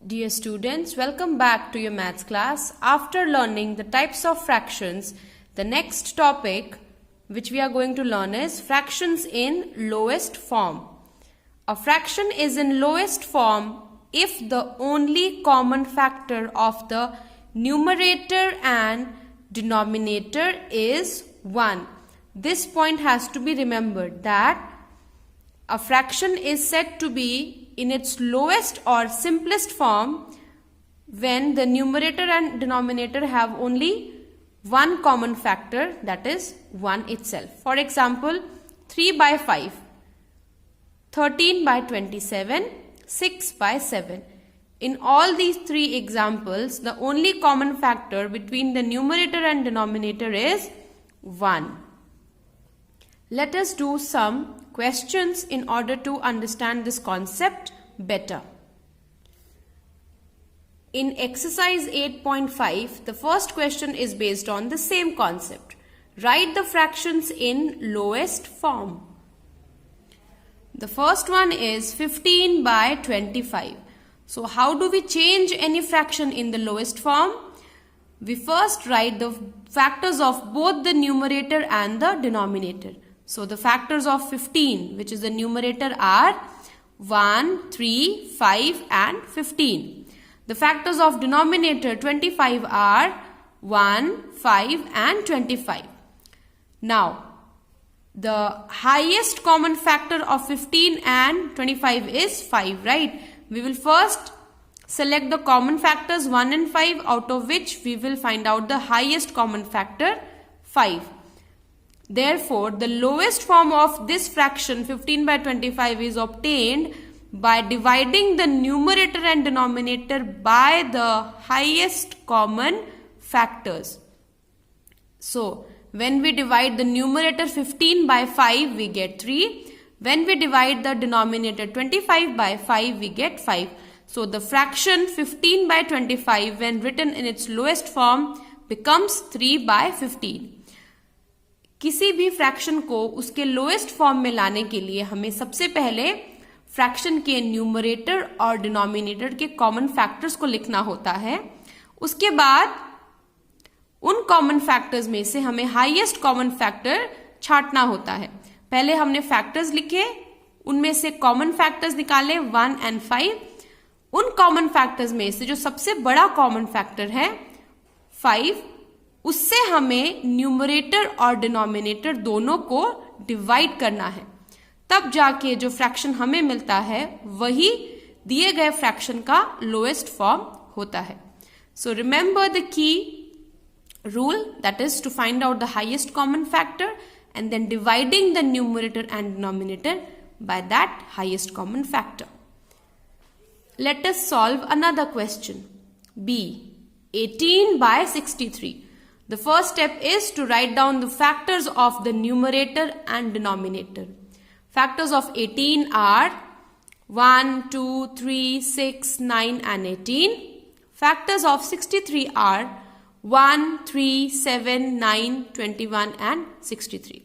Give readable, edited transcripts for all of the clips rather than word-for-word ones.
Dear students, welcome back to your maths class. After learning the types of fractions, the next topic which we are going to learn is fractions in lowest form. A fraction is in lowest form if the only common factor of the numerator and denominator is 1. This point has to be remembered that a fraction is said to be in its lowest or simplest form when the numerator and denominator have only one common factor, that is 1 itself. For example, 3 by 5, 13 by 27, 6 by 7. In all these three examples, the only common factor between the numerator and denominator is 1. Let us do some questions in order to understand this concept better. In exercise 8.5, the first question is based on the same concept. Write the fractions in lowest form. The first one is 15 by 25. So how do we change any fraction in the lowest form? We first write the factors of both the numerator and the denominator. So the factors of 15, which is the numerator, are 1, 3, 5 and 15. The factors of denominator 25 are 1, 5 and 25. Now, the highest common factor of 15 and 25 is 5, right? We will first select the common factors 1 and 5, out of which we will find out the highest common factor 5. Therefore, the lowest form of this fraction 15 by 25 is obtained by dividing the numerator and denominator by the highest common factors. So, when we divide the numerator 15 by 5, we get 3. When we divide the denominator 25 by 5, we get 5. So, the fraction 15 by 25 when written in its lowest form becomes 3 by 15. किसी भी fraction को उसके lowest form में लाने के लिए हमें सबसे पहले फ्रैक्शन के न्यूमरेटर और डिनोमिनेटर के कॉमन फैक्टर्स को लिखना होता है. उसके बाद उन कॉमन फैक्टर्स में से हमें हाईएस्ट कॉमन फैक्टर छांटना होता है. पहले हमने फैक्टर्स लिखे, उनमें से कॉमन फैक्टर्स निकाले 1 and 5. उन कॉमन फैक्टर्स में से जो सबसे बड़ा कॉमन फैक्टर है 5, उससे हमें न्यूमरेटर और डिनोमिनेटर दोनों को डिवाइड करना है. तब जाके जो फ्रैक्शन हमें मिलता है वही दिए गए फ्रैक्शन का लोएस्ट फॉर्म होता है. So remember the key rule, that is to find out the highest common factor and then dividing the numerator and denominator by that highest common factor. Let us solve another question. B, 18 by 63. The first step is to write down the factors of the numerator and denominator. Factors of 18 are 1, 2, 3, 6, 9 and 18. Factors of 63 are 1, 3, 7, 9, 21 and 63.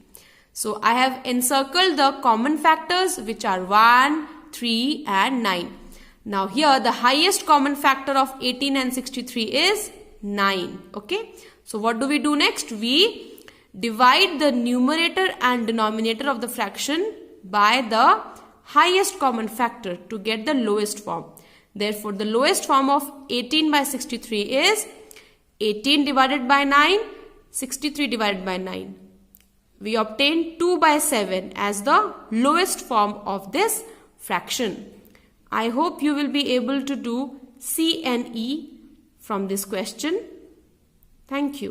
So I have encircled the common factors which are 1, 3 and 9. Now here the highest common factor of 18 and 63 is 9. Okay. So what do we do next? We divide the numerator and denominator of the fraction by the highest common factor to get the lowest form. Therefore, the lowest form of 18 by 63 is 18 divided by 9, 63 divided by 9. We obtain 2 by 7 as the lowest form of this fraction. I hope you will be able to do C and E from this question. Thank you.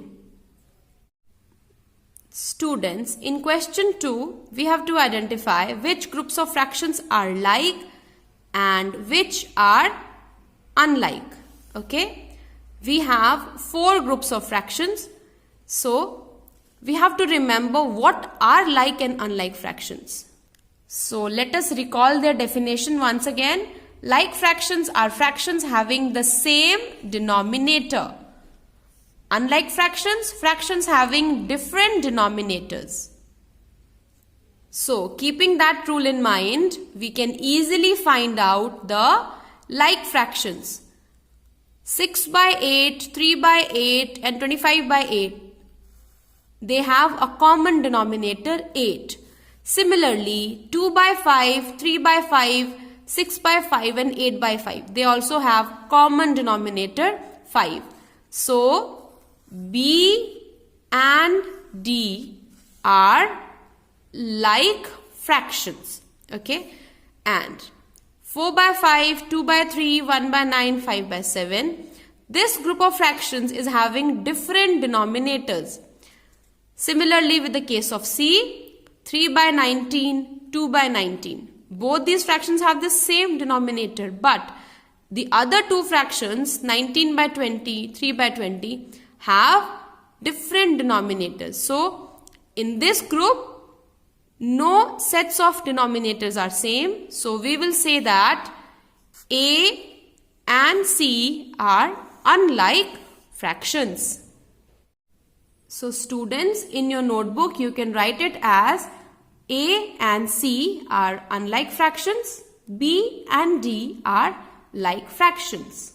Students, in question 2, we have to identify which groups of fractions are like and which are unlike. Okay? We have 4 groups of fractions. So, we have to remember what are like and unlike fractions. So, let us recall their definition once again. Like fractions are fractions having the same denominator. Unlike fractions, fractions having different denominators. So, keeping that rule in mind, we can easily find out the like fractions. 6 by 8, 3 by 8 and 25 by 8. They have a common denominator 8. Similarly, 2 by 5, 3 by 5, 6 by 5 and 8 by 5. They also have common denominator 5. So, B and D are like fractions. Okay. And 4 by 5, 2 by 3, 1 by 9, 5 by 7. This group of fractions is having different denominators. Similarly, with the case of C, 3 by 19, 2 by 19. Both these fractions have the same denominator, but the other two fractions, 19 by 20, 3 by 20, have different denominators. So, in this group, no sets of denominators are same. So, we will say that A and C are unlike fractions. So, students, in your notebook, you can write it as A and C are unlike fractions, B and D are like fractions.